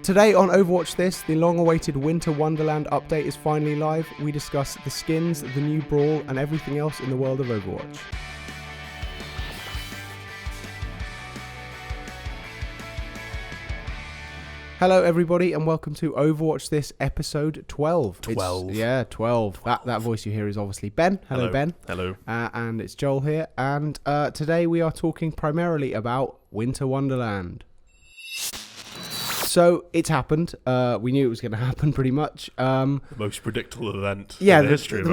Today on Overwatch This, the long-awaited Winter Wonderland update is finally live. We discuss the skins, the new brawl, and everything else in the world of Overwatch. Hello everybody and welcome to Overwatch This episode 12. 12. 12. That voice you hear is obviously Ben. Hello Ben. Hello. And it's Joel here. And today we are talking primarily about Winter Wonderland. So it's happened. We knew it was going to happen pretty much. The most predictable event in the history of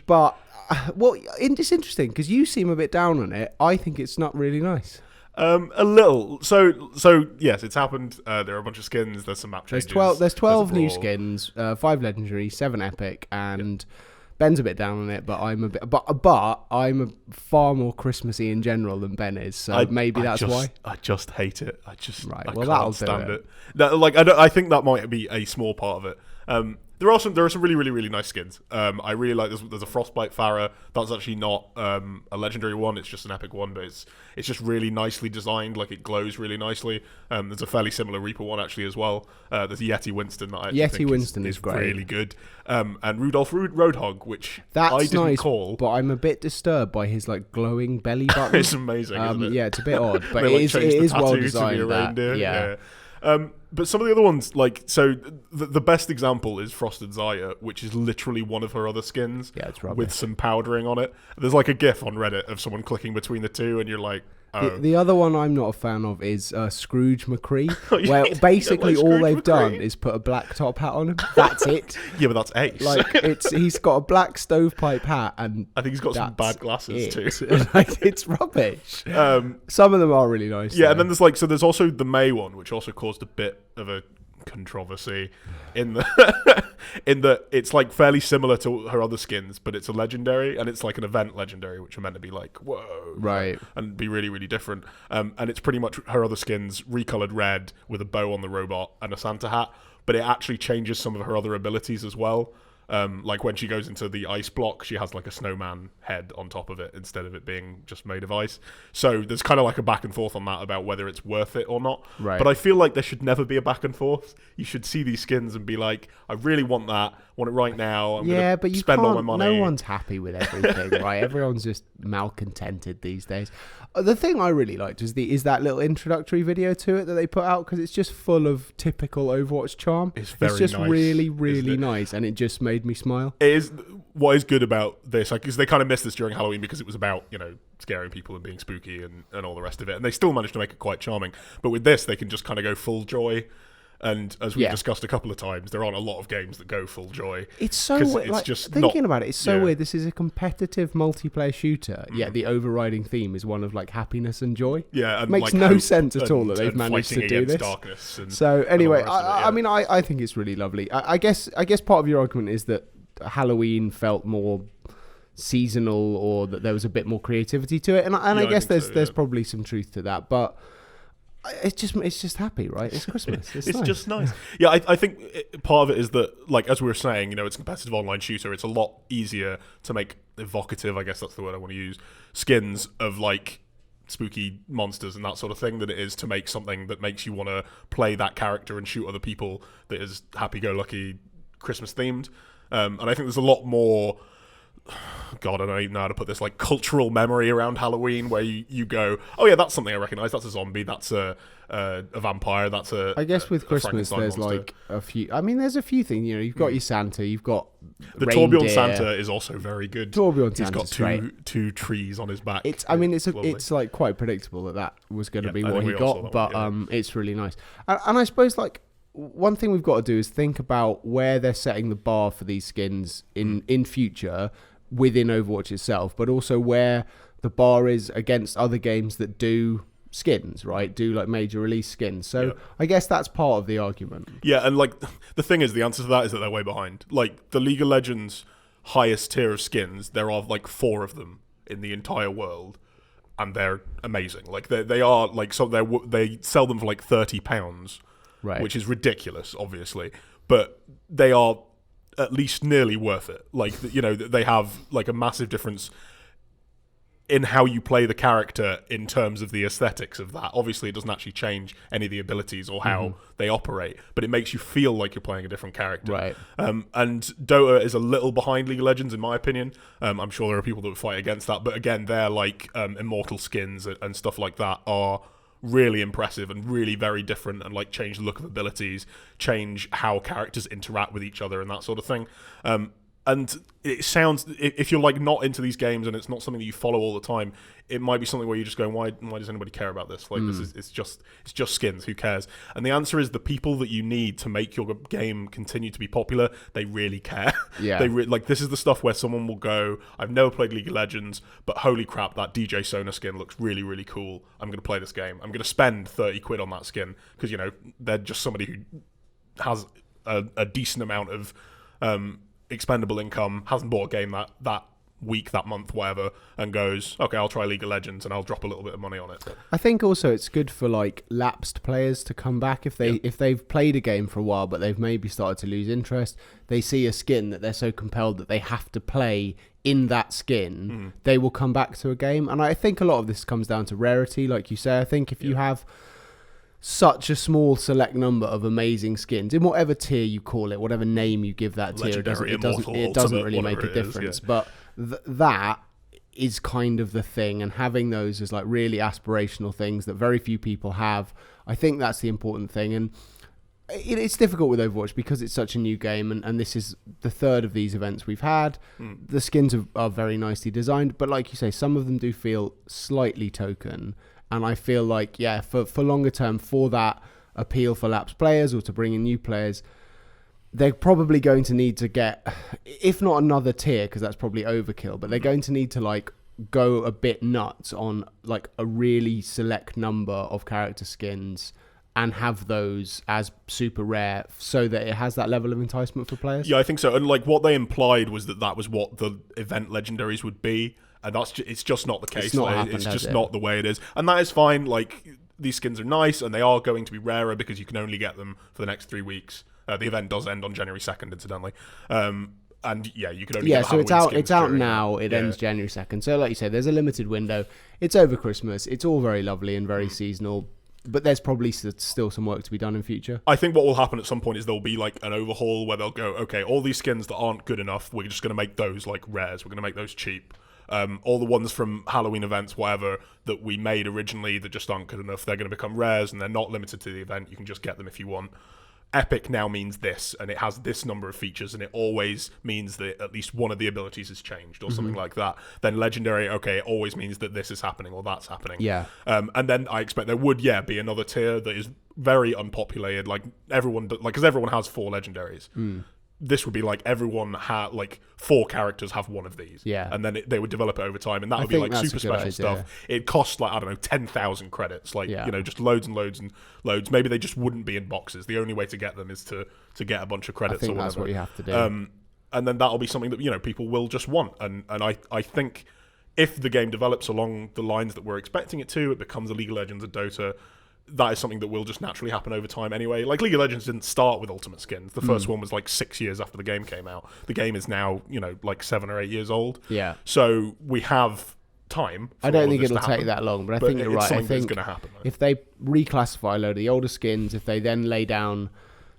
But, Overwatch. it's interesting because you seem a bit down on it. I think it's not really nice. A little. So yes, it's happened. There are a bunch of skins. There's some map changes. There's 12 new skins, 5 legendary, 7 epic, and Ben's a bit down on it. But I'm a far more Christmassy in general than Ben is. So that's why. I just hate it. I that'll can't stand do it. I think that might be a small part of it. There are some really nice skins. I really like this. There's a Frostbite Pharah. That's actually not a legendary one. It's just an epic one, but it's just really nicely designed. Like, it glows really nicely. There's a fairly similar Reaper one actually as well. There's Yeti Winston that I think is great. Really good. And Rudolph Roadhog, which that's I didn't nice, call, but I'm a bit disturbed by his glowing belly button. It's amazing. Isn't it? Yeah, it's a bit odd, but they, it is well designed. To be a reindeer. Yeah. But some of the other ones, the best example is Frosted Zaya, which is literally one of her other skins. Yeah, it's rubbish. With some powdering on it. There's a GIF on Reddit of someone clicking between the two, and you're like, oh. The other one I'm not a fan of is Scrooge McCree, where basically all they've done is put a black top hat on him. That's it. Yeah, but that's ace. He's got a black stovepipe hat, and I think he's got some bad glasses too. It's rubbish. Some of them are really nice. Yeah, though. And then there's also the May one, which also caused a bit of a controversy in the in that it's fairly similar to her other skins, but it's a legendary, and it's an event legendary, which are meant to be whoa, right, and be really different. And it's pretty much her other skins recolored red with a bow on the robot and a Santa hat, but it actually changes some of her other abilities as well. When she goes into the ice block, she has a snowman head on top of it instead of it being just made of ice. So there's kind of a back and forth on that about whether it's worth it or not. Right. But I feel like there should never be a back and forth. You should see these skins and be like, I really want that. Want it right now. I'm going to spend all my money. No one's happy with everything, right? Everyone's just malcontented these days. The thing I really liked is that little introductory video to it that they put out, because it's just full of typical Overwatch charm. It's very just nice, really nice, and it just made me smile. It is. What is good about this, because they kind of missed this during Halloween because it was about, scaring people and being spooky and all the rest of it, and they still managed to make it quite charming. But with this, they can just kind of go full joy. And as we've discussed a couple of times, there aren't a lot of games that go full joy. It's so weird. It's just thinking about it, it's so weird. This is a competitive multiplayer shooter, yet the overriding theme is one of happiness and joy. Yeah, and it makes no sense at all that they've managed to do this. Darkness and, so anyway, I think it's really lovely. I guess part of your argument is that Halloween felt more seasonal, or that there was a bit more creativity to it, and I guess there's probably some truth to that, but. It's just happy, right? It's Christmas. It's nice. Just nice. Yeah, I think part of it is that, as we were saying, it's a competitive online shooter. It's a lot easier to make evocative, I guess that's the word I want to use, skins of spooky monsters and that sort of thing than it is to make something that makes you want to play that character and shoot other people that is happy-go-lucky Christmas themed. And I think there's a lot more. God, I don't even know how to put this, cultural memory around Halloween, where you go, oh yeah, that's something I recognise. That's a zombie. That's a vampire. That's a. I guess with Christmas, there's monster. A few. I mean, there's a few things. You've got your Santa. You've got the reindeer. Torbjorn Santa is also very good. Torbjorn Santa's got two trees on his back. It's quite predictable that was going to be what he got, but it's really nice. And I suppose one thing we've got to do is think about where they're setting the bar for these skins in future. Within Overwatch itself, but also where the bar is against other games that do skins, right? Do major release skins. So I guess that's part of the argument. Yeah, and the thing is, the answer to that is that they're way behind. The League of Legends highest tier of skins, there are 4 of them in the entire world, and they're amazing. They are they sell them for £30, right? Which is ridiculous, obviously, but they are at least nearly worth it. They have a massive difference in how you play the character in terms of the aesthetics of that. Obviously, it doesn't actually change any of the abilities or how they operate, but it makes you feel like you're playing a different character. Right. And Dota is a little behind League of Legends, in my opinion. I'm sure there are people that would fight against that, but again, their like immortal skins and stuff like that are really impressive and really very different, and like change the look of abilities, change how characters interact with each other and that sort of thing. And it sounds, if you're like not into these games and it's not something that you follow all the time, it might be something where you're just going, why does anybody care about this? Like this is it's just skins. Who cares? And the answer is the people that you need to make your game continue to be popular, they really care. Yeah. Like this is the stuff where someone will go, I've never played League of Legends, but holy crap, that DJ Sona skin looks really, really cool. I'm going to play this game. I'm going to spend 30 quid on that skin because, you know, they're just somebody who has a decent amount of expendable income, hasn't bought a game that week, that month, whatever, and goes, okay, I'll try League of Legends and I'll drop a little bit of money on it. I think also it's good for like lapsed players to come back if they've played a game for a while but they've maybe started to lose interest. They see a skin that they're so compelled that they have to play in that skin, they will come back to a game. And I think a lot of this comes down to rarity, like you say. I think if you have such a small select number of amazing skins in whatever tier you call it, whatever name you give that tier, it doesn't really make a difference. But that is kind of the thing, and having those as like really aspirational things that very few people have, I think that's the important thing. And it's difficult with Overwatch because it's such a new game, and this is the third of these events we've had. The skins are very nicely designed, but like you say, some of them do feel slightly token. And I feel like, for longer term, for that appeal for lapsed players or to bring in new players, they're probably going to need to get, if not another tier, because that's probably overkill, but they're going to need to like go a bit nuts on like a really select number of character skins and have those as super rare so that it has that level of enticement for players. Yeah, I think so. And like what they implied was that was what the event legendaries would be. And it's just not the case. It's just not the way it is. And that is fine. Like, these skins are nice, and they are going to be rarer because you can only get them for the next 3 weeks. The event does end on January 2nd, incidentally. And yeah, you can only get the Halloween skins. It's out now. It ends January 2nd. So like you say, there's a limited window. It's over Christmas. It's all very lovely and very seasonal. But there's probably still some work to be done in future. I think what will happen at some point is there'll be like an overhaul where they'll go, okay, all these skins that aren't good enough, we're just going to make those like rares. We're going to make those cheap. All the ones from Halloween events, whatever, that we made originally that just aren't good enough, they're going to become rares, and they're not limited to the event. You can just get them if you want. Epic now means this, and it has this number of features, and it always means that at least one of the abilities is changed or something like that. Then Legendary, okay, it always means that this is happening or that's happening. Yeah. And then I expect there would, be another tier that is very unpopulated, like everyone, because everyone has 4 Legendaries. This would be like everyone had like 4 characters have one of these, and then they would develop it over time, and that would be like super special stuff. It costs like, I don't know, 10,000 credits, like just loads and loads and loads. Maybe they just wouldn't be in boxes. The only way to get them is to get a bunch of credits. I think or that's whatever. what you have to do. And then that'll be something that people will just want. And I think if the game develops along the lines that we're expecting it to, it becomes a League of Legends, a Dota. That is something that will just naturally happen over time anyway. Like, League of Legends didn't start with Ultimate Skins. The first one was like 6 years after the game came out. The game is now, like 7 or 8 years old. Yeah. So we have time. I don't think it'll take that long, but I think you're right. I think going to happen. If they reclassify a load of the older skins, if they then lay down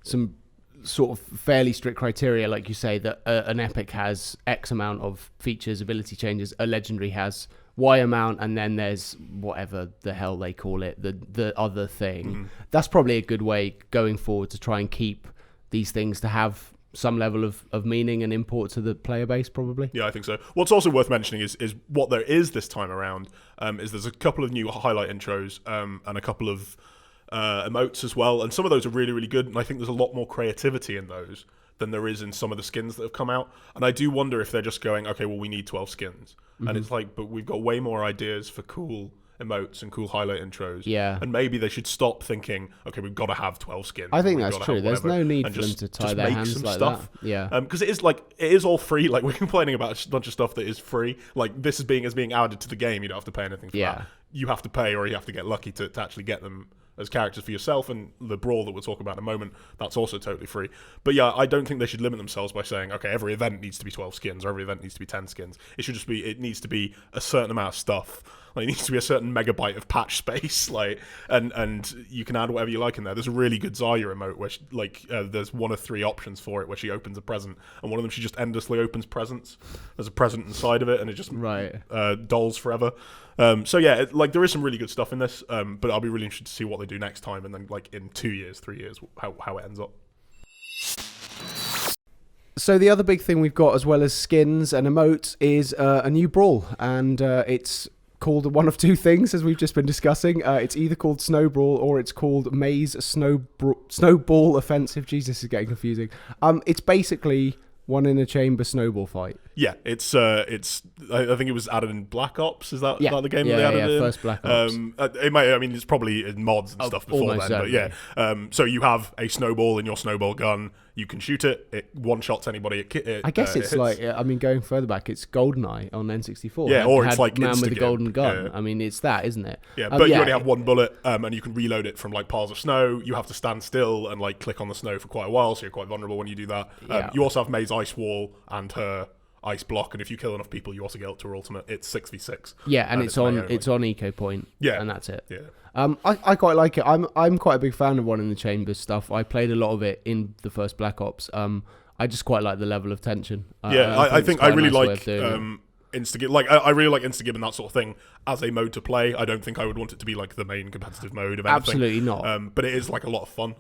some sort of fairly strict criteria, like you say, that an Epic has X amount of features, ability changes, a Legendary has Y amount, and then there's whatever the hell they call it, the other thing. That's probably a good way going forward to try and keep these things to have some level of meaning and import to the player base, probably. Yeah, I think so. What's also worth mentioning is what there is this time around, is there's a couple of new highlight intros and a couple of emotes as well, and some of those are really, really good, and I think there's a lot more creativity in those than there is in some of the skins that have come out. And I do wonder if they're just going, okay, well, we need 12 skins. And it's like, but we've got way more ideas for cool emotes and cool highlight intros. Yeah. And maybe they should stop thinking, okay, we've got to have 12 skins. I think that's true. There's no need for them to tie their hands like that. Yeah. Because it is all free. Like, we're complaining about a bunch of stuff that is free. Like, this is being added to the game. You don't have to pay anything for that. You have to pay, or you have to get lucky to actually get them as characters for yourself, and the Brawl that we'll talk about in a moment, that's also totally free. But yeah, I don't think they should limit themselves by saying, okay, every event needs to be 12 skins or every event needs to be 10 skins. It should just be, it needs to be a certain amount of stuff. Like, it needs to be a certain megabyte of patch space, like, and you can add whatever you like in there. There's a really good Zarya emote where, there's one of 3 options for it where she opens a present, and one of them she just endlessly opens presents. There's a present inside of it, and it just dolls forever. So yeah, there is some really good stuff in this, but I'll be really interested to see what they do next time, and then like in 2 years, 3 years, how it ends up. So the other big thing we've got, as well as skins and emotes, is a new Brawl, and it's called one of 2 things, as we've just been discussing. It's either called Snowbrawl or it's called Maze Snowball Offensive. Jesus, this is getting confusing. It's basically one in a chamber snowball fight. Yeah, it's. I think it was added in Black Ops. Is that the game that they added in? First Black Ops. It's probably in mods and stuff before then. Certainly. But yeah, so you have a snowball in your snowball gun. You can shoot it. It one-shots anybody. I guess it's going further back, it's GoldenEye on N64. Yeah, or it's like Man with a Golden Gun. Yeah. I mean, it's that, isn't it? Yeah, but you only have one bullet, and you can reload it from like piles of snow. You have to stand still and like click on the snow for quite a while, so you're quite vulnerable when you do that. You also have May's Ice Wall and her Ice Block, and if you kill enough people, you also get up to her ultimate. It's 6v6. Yeah, and it's on Eco Point. Yeah, and that's it. Yeah. I quite like it. I'm quite a big fan of One in the Chambers stuff. I played a lot of it in the first Black Ops. I just quite like the level of tension. I think I really like Instagib. Like I really like Instagib and that sort of thing as a mode to play. I don't think I would want it to be like the main competitive mode of anything. Absolutely not. But it is like a lot of fun.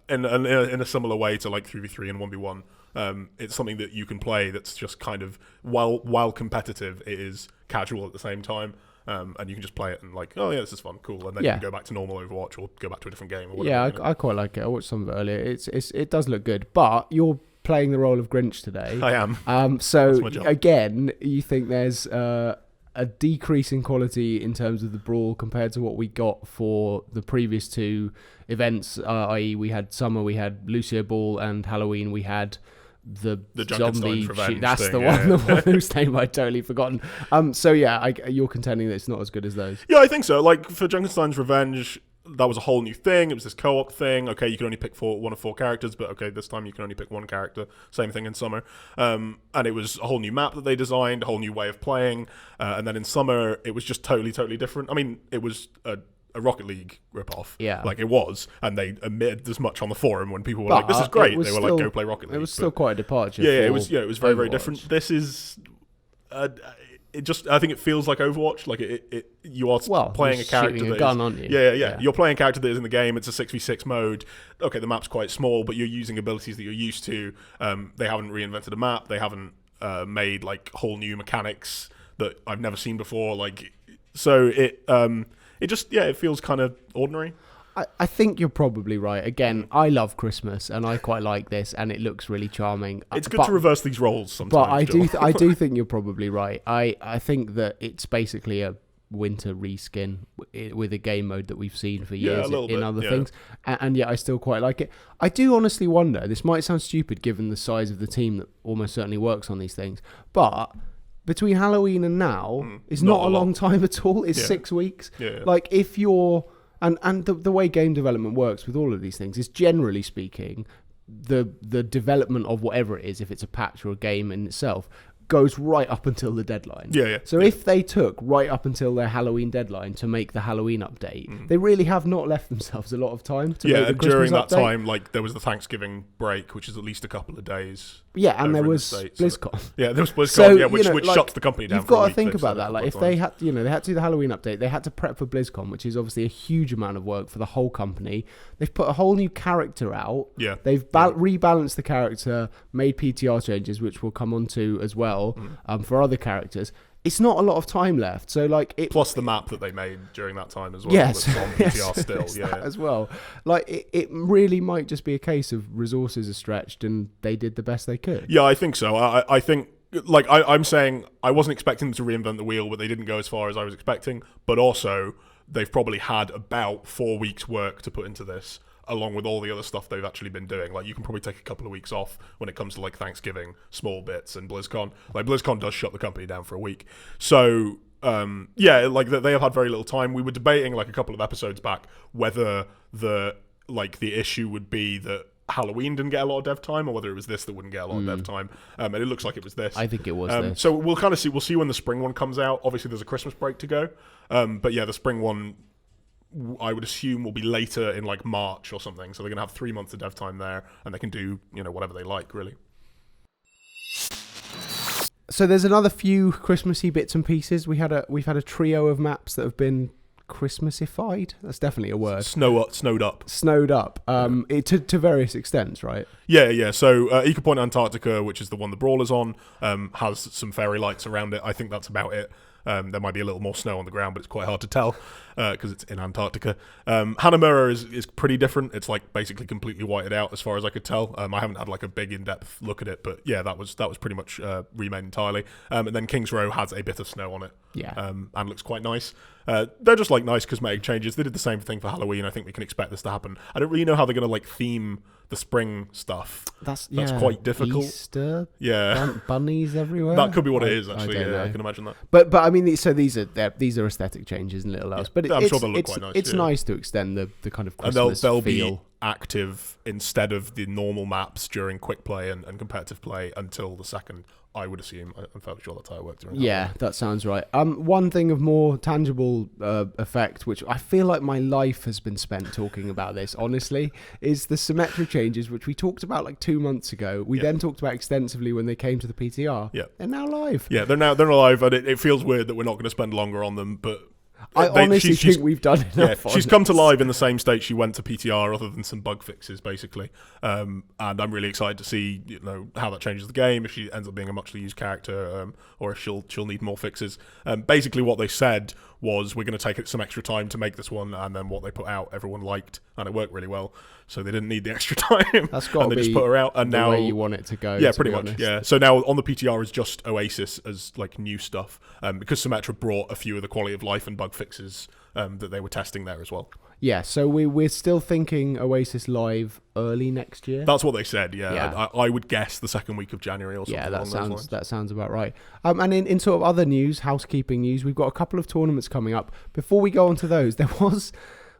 In a similar way to like 3v3 and 1v1. It's something that you can play that's just kind of while competitive, it is casual at the same time. And you can just play it and like, oh yeah, this is fun, cool, and then you can go back to normal Overwatch or go back to a different game or whatever. Yeah, I quite like it. I watched some of it earlier. It does look good, but you're playing the role of Grinch today. I am. So again, you think there's a decrease in quality in terms of the Brawl compared to what we got for the previous 2 events, i.e. we had Summer, we had Lucio Ball, and Halloween we had the zombie revenge that's thing, the one whose name I'd totally forgotten. So yeah, you're contending that it's not as good as those. Yeah, I think so. Like for Junkenstein's Revenge, that was a whole new thing. It was this co-op thing. Okay, you can only pick one of 4 characters, but okay, this time you can only pick 1 character. Same thing in Summer. And it was a whole new map that they designed, a whole new way of playing. And then in Summer, it was just totally different. I mean, it was a Rocket League ripoff. Yeah. Like it was. And they admitted as much on the forum when people were like, this is great. They were like, go play Rocket League. It was still quite a departure. Yeah, it was very, very different. This is... I think it feels like Overwatch. Like you are playing a character shooting that a gun, aren't you? Yeah. You're playing a character that is in the game. It's a 6v6 mode. Okay, the map's quite small, but you're using abilities that you're used to. They haven't reinvented a map. They haven't made like whole new mechanics that I've never seen before. Like, so it feels kind of ordinary. I think you're probably right. Again, I love Christmas, and I quite like this, and it looks really charming. It's good to reverse these roles sometimes. But I do think you're probably right. I think that it's basically a winter reskin with a game mode that we've seen for years in other things, and yet I still quite like it. I do honestly wonder, this might sound stupid given the size of the team that almost certainly works on these things, but between Halloween and now, it's not a long time at all. It's 6 weeks. Yeah. Like if you're... And the way game development works with all of these things is, generally speaking, the development of whatever it is, if it's a patch or a game in itself, goes right up until the deadline. So if they took right up until their Halloween deadline to make the Halloween update, they really have not left themselves a lot of time to make the Christmas during that update. time, like there was the Thanksgiving break, which is at least a couple of days. Yeah, and there was BlizzCon. Yeah, there was BlizzCon, which shuts the company down. You've got to think about that. Like, if they had, they had to do the Halloween update, they had to prep for BlizzCon, which is obviously a huge amount of work for the whole company. They've put a whole new character out. Yeah, they've rebalanced the character, made PTR changes, which we'll come on to as well for other characters. It's not a lot of time left, so like plus the map that they made during that time as well. Yes, that's on PTR still. As well. Like it really might just be a case of resources are stretched and they did the best they could. Yeah, I think so. I think like I'm saying, I wasn't expecting them to reinvent the wheel, but they didn't go as far as I was expecting. But also, they've probably had about 4 weeks' work to put into this, along with all the other stuff they've actually been doing. Like, you can probably take a couple of weeks off when it comes to, like, Thanksgiving, small bits, and BlizzCon. Like, BlizzCon does shut the company down for a week. So, like they have had very little time. We were debating like a couple of episodes back whether the issue would be that Halloween didn't get a lot of dev time, or whether it was this that wouldn't get a lot of dev time. And it looks like it was this. I think it was this. So we'll kind of see. We'll see when the spring one comes out. Obviously, there's a Christmas break to go. But yeah, the spring one, I would assume, will be later in like March or something. So they're gonna have 3 months of dev time there, and they can do whatever they like really. So there's another few Christmassy bits and pieces. We've had a trio of maps that have been Christmasified. That's definitely a word. Snowed up. To various extents, right? Yeah. So Eco Point Antarctica, which is the one the Brawler's on, has some fairy lights around it. I think that's about it. There might be a little more snow on the ground, but it's quite hard to tell because it's in Antarctica. Hanamura is pretty different. It's like basically completely whited out as far as I could tell. I haven't had like a big in-depth look at it, but yeah, that was pretty much remade entirely. And then King's Row has a bit of snow on it. Yeah. And looks quite nice. They're just like nice cosmetic changes. They did the same thing for Halloween. I think we can expect this to happen. I don't really know how they're going to like theme the spring stuff. That's quite difficult. Easter, yeah, bunnies everywhere. That could be what it is actually. I can imagine that. But I mean, so these are aesthetic changes and little else. But I'm sure they'll look quite nice. It's nice to extend the kind of Christmas they'll feel. Be active instead of the normal maps during quick play and competitive play until the second. I would assume. I'm fairly sure that's how it worked. That sounds right. One thing of more tangible effect, which I feel like my life has been spent talking about this, honestly, is the symmetric changes, which we talked about like 2 months ago. We then talked about extensively when they came to the PTR. Yeah. They're now live. Yeah, they're now live, and it feels weird that we're not going to spend longer on them, but I honestly think we've done enough. She's come to live in the same state she went to PTR, other than some bug fixes, basically. And I'm really excited to see how that changes the game, if she ends up being a much used character, or if she'll need more fixes. Basically, what they said was we're going to take some extra time to make this one, and then what they put out, everyone liked, and it worked really well. So they didn't need the extra time. That's got to be just put her out, and the now way you want it to go. Yeah, pretty much. Yeah. So now on the PTR is just Oasis as like new stuff, because Symmetra brought a few of the quality of life and bug fixes that they were testing there as well. Yeah. So we're still thinking Oasis live early next year. That's what they said. Yeah. I would guess the second week of January or something. Yeah, that sounds about right. And in sort of other news, housekeeping news, we've got a couple of tournaments coming up. Before we go on to those,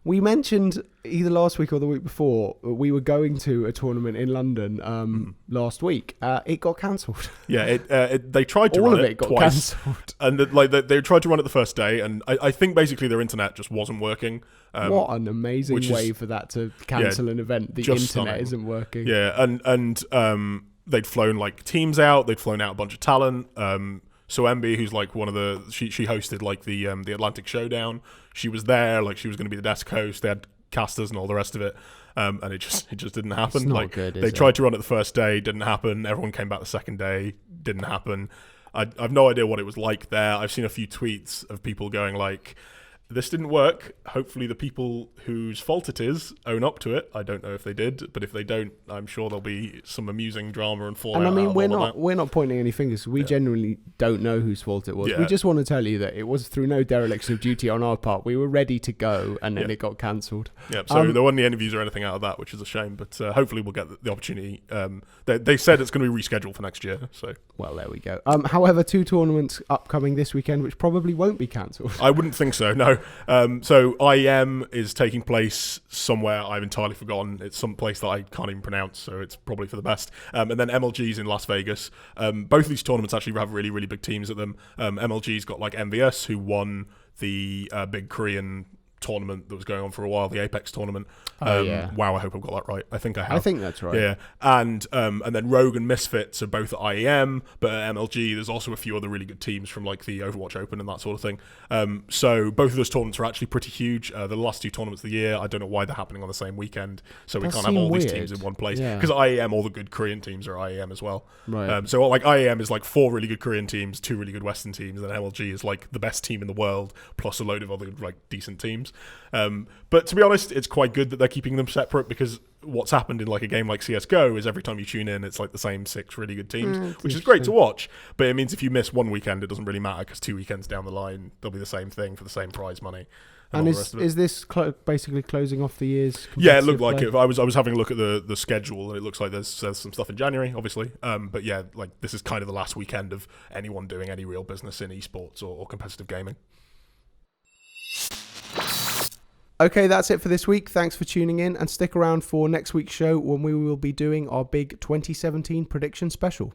we mentioned either last week or the week before, we were going to a tournament in London last week. It got cancelled. Yeah, they tried to run it. All of it got cancelled. And they tried to run it the first day, and I think basically their internet just wasn't working. What an amazing way for that to cancel an event. The internet isn't working. Yeah, and they'd flown like teams out. They'd flown out a bunch of talent. So Emby, who's like one of she hosted like the Atlantic Showdown. She was there, like she was going to be the desk host. They had casters and all the rest of it, and it just didn't happen. It's not good, they tried to run it the first day, didn't happen. Everyone came back the second day, didn't happen. I've no idea what it was like there. I've seen a few tweets of people going like, this didn't work. Hopefully the people whose fault it is own up to it. I don't know if they did, but if they don't, I'm sure there'll be some amusing drama and fallout. And I mean, we're not pointing any fingers. We genuinely don't know whose fault it was. Yeah. We just want to tell you that it was through no dereliction of duty on our part. We were ready to go, and then it got cancelled. Yeah, so there weren't any interviews or anything out of that, which is a shame. But hopefully we'll get the opportunity. They said it's going to be rescheduled for next year. So well, there we go. However, 2 tournaments upcoming this weekend, which probably won't be cancelled. I wouldn't think so. No. So IEM is taking place somewhere I've entirely forgotten. It's some place that I can't even pronounce, so it's probably for the best. And then MLG's in Las Vegas. Both of these tournaments actually have really, really big teams at them. MLG's got like MVS, who won the big Korean tournament that was going on for a while, the Apex tournament. Wow, I hope I've got that right. I think I have. I think that's right. Yeah, and then Rogue and Misfits are both at IEM, but at MLG there's also a few other really good teams from like the Overwatch Open and that sort of thing. So both of those tournaments are actually pretty huge. The last 2 tournaments of the year, I don't know why they're happening on the same weekend, so we can't have all these teams in one place. Because IEM, all the good Korean teams are IEM as well. Right. So like IEM is like 4 really good Korean teams, 2 really good Western teams, and MLG is like the best team in the world plus a load of other like decent teams. But to be honest, it's quite good that they're keeping them separate, because what's happened in like a game like CSGO is every time you tune in, it's like the same 6 really good teams, which is great to watch. But it means if you miss one weekend, it doesn't really matter, because 2 weekends down the line, they'll be the same thing for the same prize money. And all the rest of it. Is this basically closing off the year's? Yeah, it looked like it. I was having a look at the schedule, and it looks like there's some stuff in January, obviously. But yeah, like this is kind of the last weekend of anyone doing any real business in esports or competitive gaming. Okay, that's it for this week. Thanks for tuning in, and stick around for next week's show when we will be doing our big 2017 prediction special.